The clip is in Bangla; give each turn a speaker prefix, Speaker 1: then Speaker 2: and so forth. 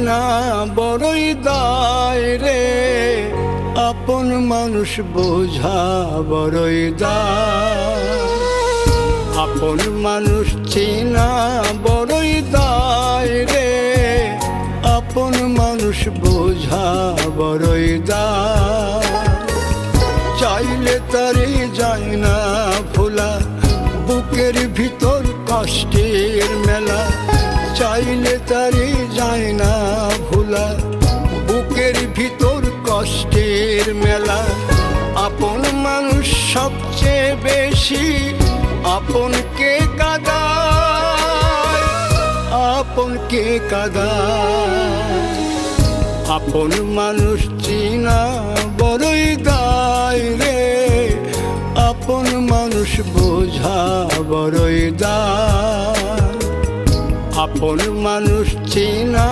Speaker 1: চেনা বড়ই দায় রে, আপন মানুষ বোঝা বড়ই দায়। আপন মানুষ চেনা বড়ই দায় রে, আপন মানুষ বোঝা বড়ই দায়। চাইলে তারে যায় না ভোলা, বুকের ভিতর কষ্টের মেলা। চাইলে তারে যায় না ভোলা, বুকের ভিতর কষ্টের মেলা। আপন মানুষ সবচেয়ে বেশি আপনকে কাঁদায়, আপনকে কাঁদায়। আপন মানুষ চিনা বড়ই দায় রে, আপন মানুষ বোঝা বড়ই দায়। আপন মানুষ চিনা